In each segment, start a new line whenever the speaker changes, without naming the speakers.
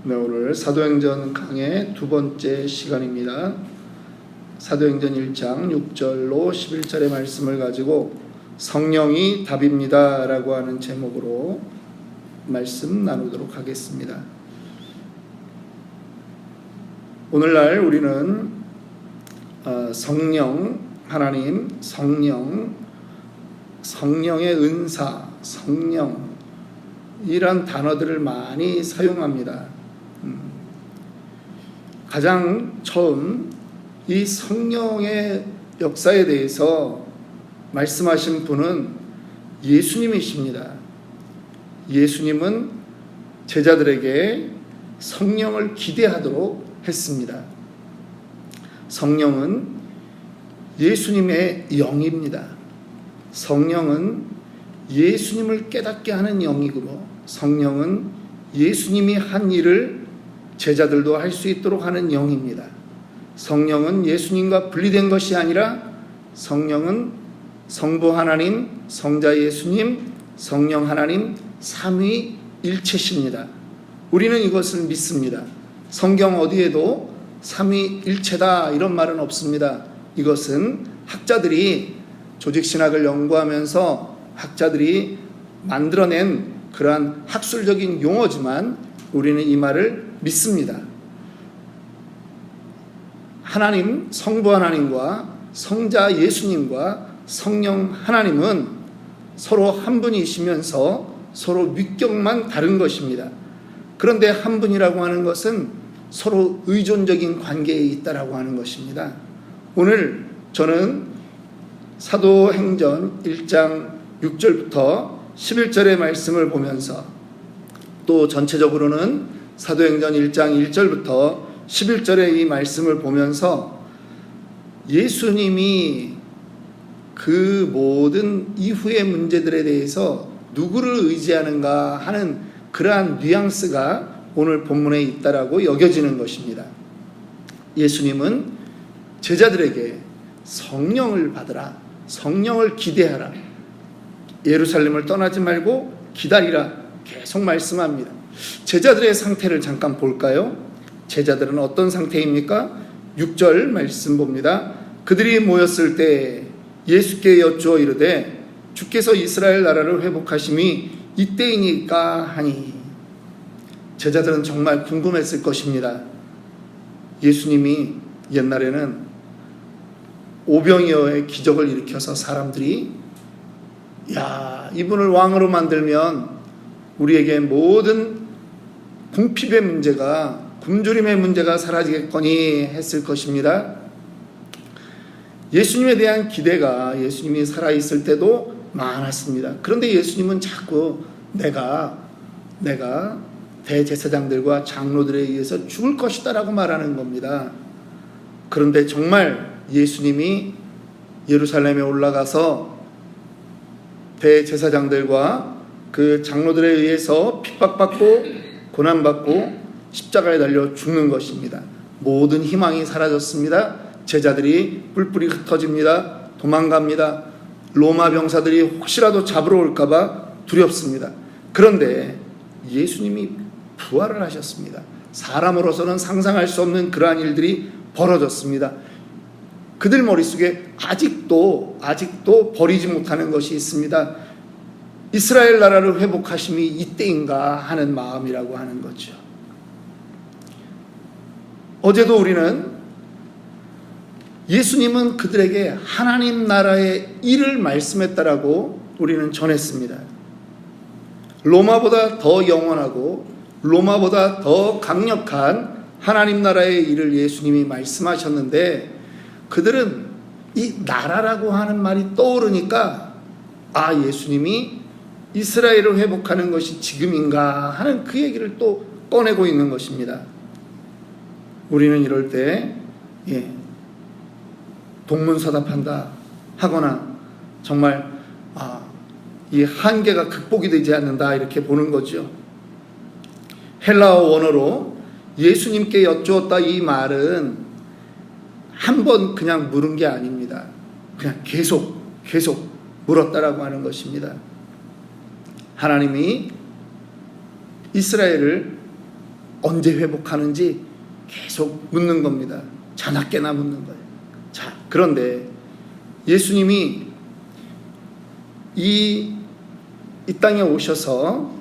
네, 오늘 사도행전 강의 두 번째 시간입니다. 사도행전 1장 6절로 11절의 말씀을 가지고 성령이 답입니다 라고 하는 제목으로 말씀 나누도록 하겠습니다. 오늘날 우리는 성령, 하나님, 성령의 은사, 이런 단어들을 많이 사용합니다. 가장 처음 이 성령의 역사에 대해서 말씀하신 분은 예수님이십니다. 예수님은 제자들에게 성령을 기대하도록 했습니다. 성령은 예수님의 영입니다. 성령은 예수님을 깨닫게 하는 영이고, 성령은 예수님이 한 일을 제자들도 할 수 있도록 하는 영입니다. 성령은 예수님과 분리된 것이 아니라 성령은 성부 하나님, 성자 예수님, 성령 하나님 삼위일체십니다. 우리는 이것을 믿습니다. 성경 어디에도 삼위일체다 이런 말은 없습니다. 이것은 학자들이 조직신학을 연구하면서 학자들이 만들어낸 그러한 학술적인 용어지만 우리는 이 말을 믿습니다. 하나님, 성부 하나님과 성자 예수님과 성령 하나님은 서로 한 분이시면서 서로 위격만 다른 것입니다. 그런데 한 분이라고 하는 것은 서로 의존적인 관계에 있다라고 하는 것입니다. 오늘 저는 사도행전 1장 6절부터 11절의 말씀을 보면서 또 전체적으로는 사도행전 1장 1절부터 11절의 이 말씀을 보면서 예수님이 그 모든 이후의 문제들에 대해서 누구를 의지하는가 하는 그러한 뉘앙스가 오늘 본문에 있다라고 여겨지는 것입니다. 예수님은 제자들에게 성령을 받으라, 성령을 기대하라, 예루살렘을 떠나지 말고 기다리라 계속 말씀합니다. 제자들의 상태를 잠깐 볼까요? 제자들은 어떤 상태입니까? 6절 말씀 봅니다. 그들이 모였을 때 예수께 여쭈어 이르되 주께서 이스라엘 나라를 회복하심이 이때이니까 하니. 제자들은 정말 궁금했을 것입니다. 예수님이 옛날에는 오병이어의 기적을 일으켜서 사람들이 이분을 왕으로 만들면 우리에게 모든 궁핍의 문제가, 굶주림의 문제가 사라지겠거니 했을 것입니다. 예수님에 대한 기대가 예수님이 살아있을 때도 많았습니다. 그런데 예수님은 자꾸 내가 대제사장들과 장로들에 의해서 죽을 것이다 라고 말하는 겁니다. 그런데 정말 예수님이 예루살렘에 올라가서 대제사장들과 그 장로들에 의해서 핍박받고 고난받고 십자가에 달려 죽는 것입니다. 모든 희망이 사라졌습니다. 제자들이 뿔뿔이 흩어집니다. 도망갑니다. 로마 병사들이 혹시라도 잡으러 올까봐 두렵습니다. 그런데 예수님이 부활을 하셨습니다. 사람으로서는 상상할 수 없는 그러한 일들이 벌어졌습니다. 그들 머릿속에 아직도 버리지 못하는 것이 있습니다. 이스라엘 나라를 회복하심이 이때인가 하는 마음이라고 하는 거죠. 어제도 우리는 예수님은 그들에게 하나님 나라의 일을 말씀했다라고 우리는 전했습니다. 로마보다 더 영원하고 로마보다 더 강력한 하나님 나라의 일을 예수님이 말씀하셨는데 그들은 이 나라라고 하는 말이 떠오르니까 예수님이 이스라엘을 회복하는 것이 지금인가 하는 그 얘기를 또 꺼내고 있는 것입니다. 우리는 이럴 때 동문서답한다 하거나 정말 이 한계가 극복이 되지 않는다 이렇게 보는 거죠. 헬라어 원어로 예수님께 여쭈었다 이 말은 한 번 그냥 물은 게 아닙니다. 그냥 계속 물었다라고 하는 것입니다. 하나님이 이스라엘을 언제 회복하는지 계속 묻는 겁니다. 자나깨나 묻는 거예요. 자, 그런데 예수님이 이 땅에 오셔서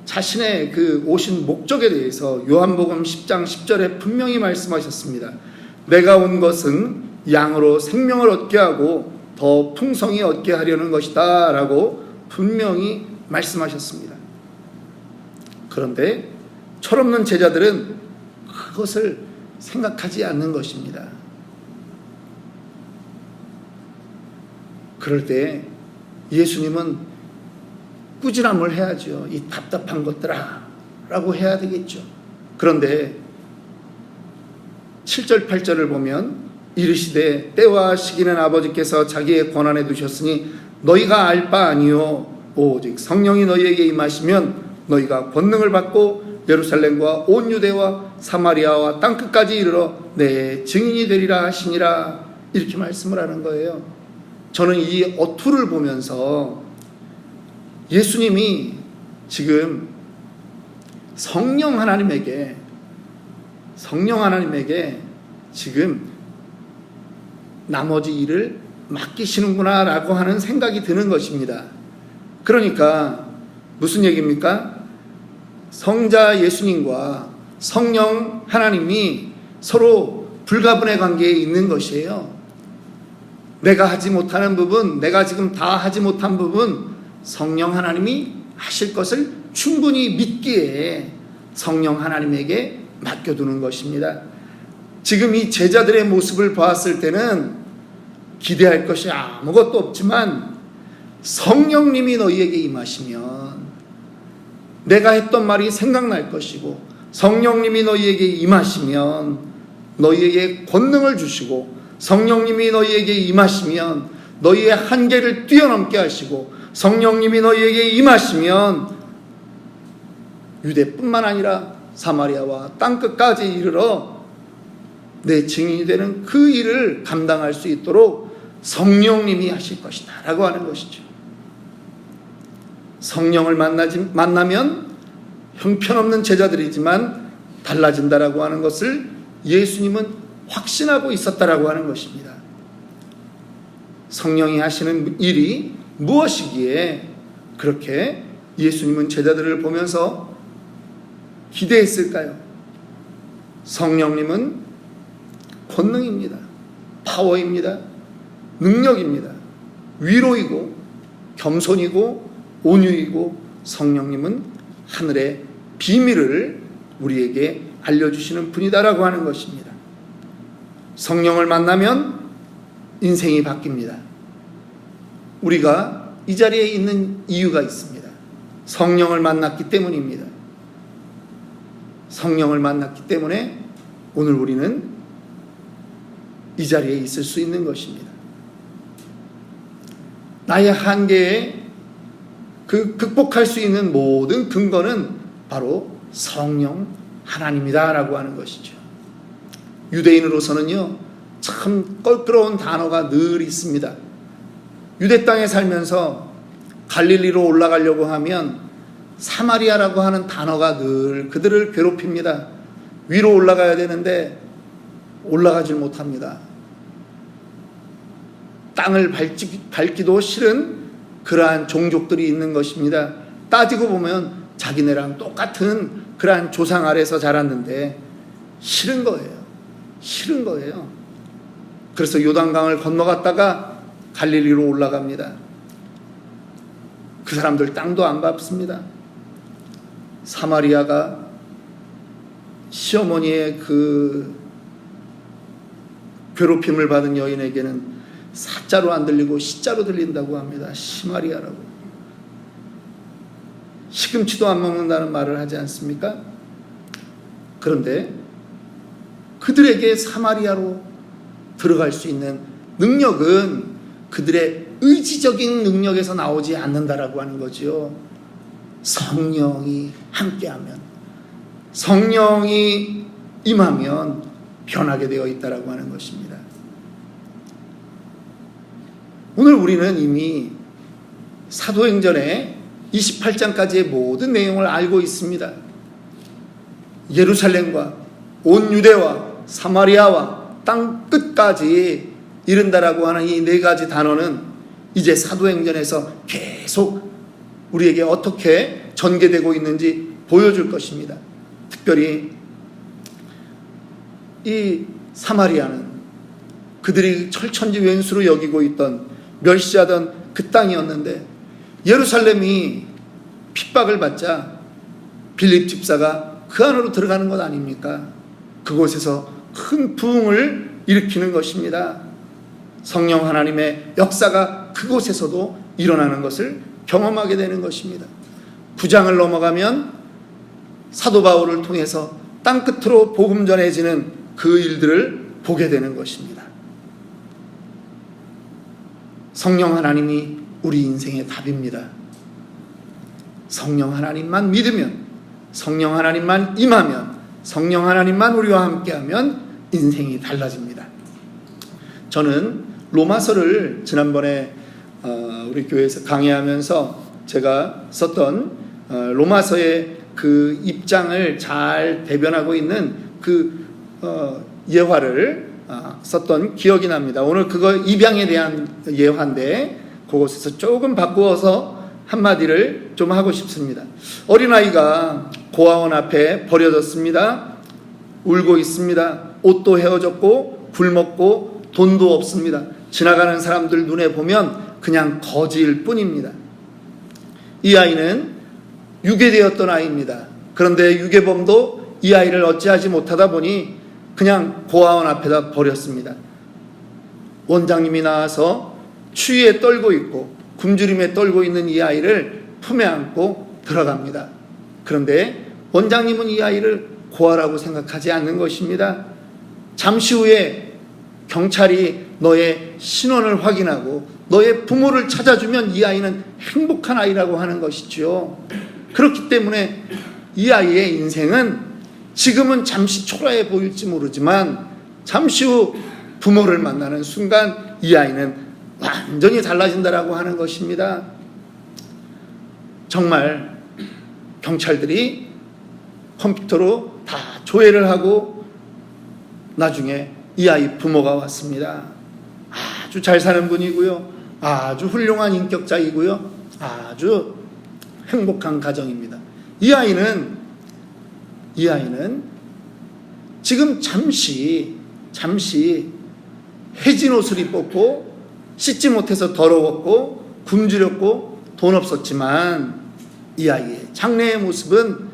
자신의 그 오신 목적에 대해서 요한복음 10장 10절에 분명히 말씀하셨습니다. 내가 온 것은 양으로 생명을 얻게 하고 더 풍성히 얻게 하려는 것이다 라고 분명히 말씀하셨습니다. 그런데 철없는 제자들은 그것을 생각하지 않는 것입니다. 그럴 때 예수님은 꾸지람을 해야죠. 이 답답한 것들아 라고 해야 되겠죠. 그런데 7절 8절을 보면 이르시되 때와 시기는 아버지께서 자기의 권한에 두셨으니 너희가 알 바 아니요 오직 성령이 너희에게 임하시면 너희가 권능을 받고 예루살렘과 온 유대와 사마리아와 땅끝까지 이르러 내 증인이 되리라 하시니라. 이렇게 말씀을 하는 거예요. 저는 이 어투를 보면서 예수님이 지금 성령 하나님에게 지금 나머지 일을 맡기시는구나 라고 하는 생각이 드는 것입니다. 그러니까 무슨 얘기입니까? 성자 예수님과 성령 하나님이 서로 불가분의 관계에 있는 것이에요. 내가 하지 못하는 부분, 내가 지금 다 하지 못한 부분 성령 하나님이 하실 것을 충분히 믿기에 성령 하나님에게 맡겨두는 것입니다. 지금 이 제자들의 모습을 보았을 때는 기대할 것이 아무것도 없지만 성령님이 너희에게 임하시면 내가 했던 말이 생각날 것이고 성령님이 너희에게 임하시면 너희에게 권능을 주시고 성령님이 너희에게 임하시면 너희의 한계를 뛰어넘게 하시고 성령님이 너희에게 임하시면 유대뿐만 아니라 사마리아와 땅끝까지 이르러 내 증인이 되는 그 일을 감당할 수 있도록 성령님이 하실 것이다 라고 하는 것이죠. 성령을 만나면 형편없는 제자들이지만 달라진다라고 하는 것을 예수님은 확신하고 있었다라고 하는 것입니다. 성령이 하시는 일이 무엇이기에 그렇게 예수님은 제자들을 보면서 기대했을까요? 성령님은 권능입니다. 파워입니다. 능력입니다. 위로이고 겸손이고 온유이고 성령님은 하늘의 비밀을 우리에게 알려주시는 분이다라고 하는 것입니다. 성령을 만나면 인생이 바뀝니다. 우리가 이 자리에 있는 이유가 있습니다. 성령을 만났기 때문입니다. 성령을 만났기 때문에 오늘 우리는 이 자리에 있을 수 있는 것입니다. 나의 한계에 극복할 수 있는 모든 근거는 바로 성령 하나님이다 라고 하는 것이죠. 유대인으로서는요 참 껄끄러운 단어가 늘 있습니다. 유대 땅에 살면서 갈릴리로 올라가려고 하면 사마리아라고 하는 단어가 늘 그들을 괴롭힙니다. 위로 올라가야 되는데 올라가질 못합니다. 땅을 밟기도 싫은 그러한 종족들이 있는 것입니다. 따지고 보면 자기네랑 똑같은 그러한 조상 아래서 자랐는데 싫은 거예요. 그래서 요단강을 건너갔다가 갈릴리로 올라갑니다. 그 사람들 땅도 안 밟습니다. 사마리아가 시어머니의 그 괴롭힘을 받은 여인에게는 사자로 안 들리고 시자로 들린다고 합니다. 시마리아라고. 시금치도 안 먹는다는 말을 하지 않습니까? 그런데 그들에게 사마리아로 들어갈 수 있는 능력은 그들의 의지적인 능력에서 나오지 않는다라고 하는 거지요. 성령이 함께하면, 성령이 임하면 변하게 되어 있다라고 하는 것입니다. 오늘 우리는 이미 사도행전의 28장까지의 모든 내용을 알고 있습니다. 예루살렘과 온 유대와 사마리아와 땅 끝까지 이른다라고 하는 이 네 가지 단어는 이제 사도행전에서 계속 우리에게 어떻게 전개되고 있는지 보여줄 것입니다. 특별히 이 사마리아는 그들이 철천지왼수로 여기고 있던 멸시하던 그 땅이었는데, 예루살렘이 핍박을 받자 빌립 집사가 그 안으로 들어가는 것 아닙니까? 그곳에서 큰 부흥을 일으키는 것입니다. 성령 하나님의 역사가 그곳에서도 일어나는 것을 경험하게 되는 것입니다. 9장을 넘어가면 사도 바울을 통해서 땅끝으로 복음 전해지는 그 일들을 보게 되는 것입니다. 성령 하나님이 우리 인생의 답입니다. 성령 하나님만 믿으면, 성령 하나님만 임하면, 성령 하나님만 우리와 함께하면 인생이 달라집니다. 저는 로마서를 지난번에 우리 교회에서 강의하면서 제가 썼던 로마서의 그 입장을 잘 대변하고 있는 그 예화를 썼던 기억이 납니다. 오늘 그거 입양에 대한 예화인데 그곳에서 조금 바꾸어서 한마디를 좀 하고 싶습니다. 어린아이가 고아원 앞에 버려졌습니다. 울고 있습니다. 옷도 헤어졌고 굶었고 돈도 없습니다. 지나가는 사람들 눈에 보면 그냥 거지일 뿐입니다. 이 아이는 유괴되었던 아이입니다. 그런데 유괴범도 이 아이를 어찌하지 못하다 보니 그냥 고아원 앞에다 버렸습니다. 원장님이 나와서 추위에 떨고 있고 굶주림에 떨고 있는 이 아이를 품에 안고 들어갑니다. 그런데 원장님은 이 아이를 고아라고 생각하지 않는 것입니다. 잠시 후에 경찰이 너의 신원을 확인하고 너의 부모를 찾아주면 이 아이는 행복한 아이라고 하는 것이죠. 그렇기 때문에 이 아이의 인생은 지금은 잠시 초라해 보일지 모르지만 잠시 후 부모를 만나는 순간 이 아이는 완전히 달라진다라고 하는 것입니다. 정말 경찰들이 컴퓨터로 다 조회를 하고 나중에 이 아이 부모가 왔습니다. 아주 잘 사는 분이고요, 아주 훌륭한 인격자이고요, 아주 행복한 가정입니다. 이 아이는 지금 잠시 해진 옷을 입었고 씻지 못해서 더러웠고 굶주렸고 돈 없었지만 이 아이의 장래의 모습은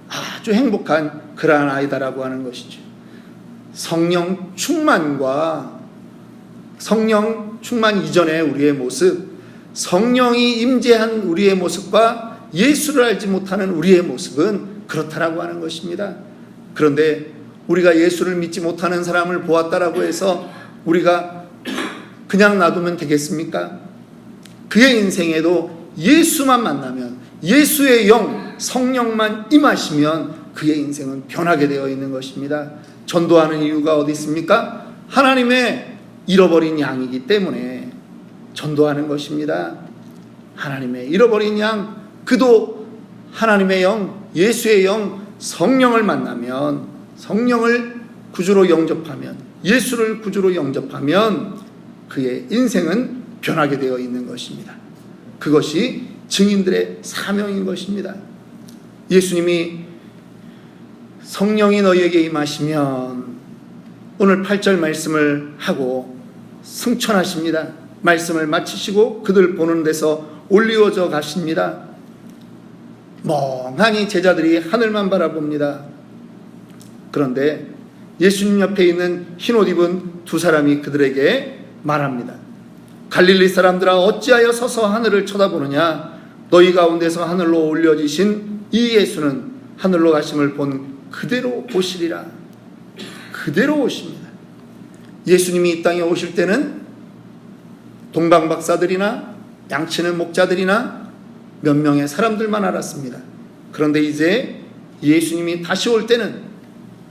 아주 행복한 그러한 아이다라고 하는 것이죠. 성령 충만과 성령 충만 이전의 우리의 모습, 성령이 임재한 우리의 모습과 예수를 알지 못하는 우리의 모습은 그렇다라고 하는 것입니다. 그런데 우리가 예수를 믿지 못하는 사람을 보았다라고 해서 우리가 그냥 놔두면 되겠습니까? 그의 인생에도 예수만 만나면, 예수의 영, 성령만 임하시면 그의 인생은 변하게 되어 있는 것입니다. 전도하는 이유가 어디 있습니까? 하나님의 잃어버린 양이기 때문에 전도하는 것입니다. 하나님의 잃어버린 양, 그도 하나님의 영, 예수의 영, 성령을 만나면, 성령을 구주로 영접하면, 예수를 구주로 영접하면 그의 인생은 변하게 되어 있는 것입니다. 그것이 증인들의 사명인 것입니다. 예수님이 성령이 너희에게 임하시면 오늘 8절 말씀을 하고 승천하십니다. 말씀을 마치시고 그들 보는 데서 올리워져 가십니다. 멍하니 제자들이 하늘만 바라봅니다. 그런데 예수님 옆에 있는 흰옷 입은 두 사람이 그들에게 말합니다. 갈릴리 사람들아, 어찌하여 서서 하늘을 쳐다보느냐? 너희 가운데서 하늘로 올려지신 이 예수는 하늘로 가심을 본 그대로 오시리라. 그대로 오십니다. 예수님이 이 땅에 오실 때는 동방박사들이나 양치는 목자들이나 몇 명의 사람들만 알았습니다. 그런데 이제 예수님이 다시 올 때는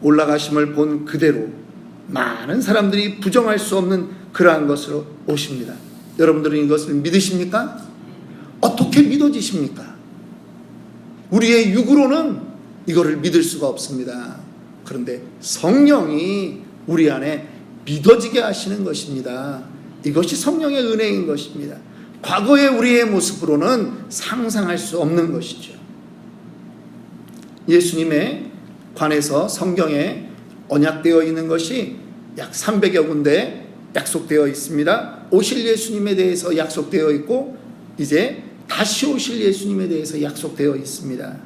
올라가심을 본 그대로 많은 사람들이 부정할 수 없는 그러한 것으로 오십니다. 여러분들은 이것을 믿으십니까? 어떻게 믿어지십니까? 우리의 육으로는 이거를 믿을 수가 없습니다. 그런데 성령이 우리 안에 믿어지게 하시는 것입니다. 이것이 성령의 은혜인 것입니다. 과거의 우리의 모습으로는 상상할 수 없는 것이죠. 예수님에 관해서 성경에 언약되어 있는 것이 약 300여 군데 약속되어 있습니다. 오실 예수님에 대해서 약속되어 있고 이제 다시 오실 예수님에 대해서 약속되어 있습니다.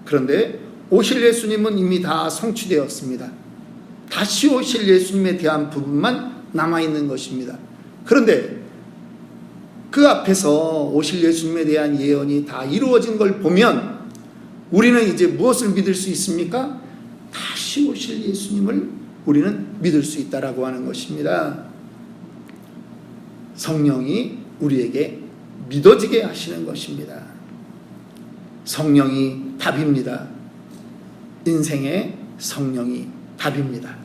그런데 오실 예수님은 이미 다 성취되었습니다. 다시 오실 예수님에 대한 부분만 남아있는 것입니다. 그런데 그 앞에서 오실 예수님에 대한 예언이 다 이루어진 걸 보면 우리는 이제 무엇을 믿을 수 있습니까? 다시 오실 예수님을 우리는 믿을 수 있다라고 하는 것입니다. 성령이 우리에게 믿어지게 하시는 것입니다. 성령이 답입니다. 인생의 성령이 답입니다.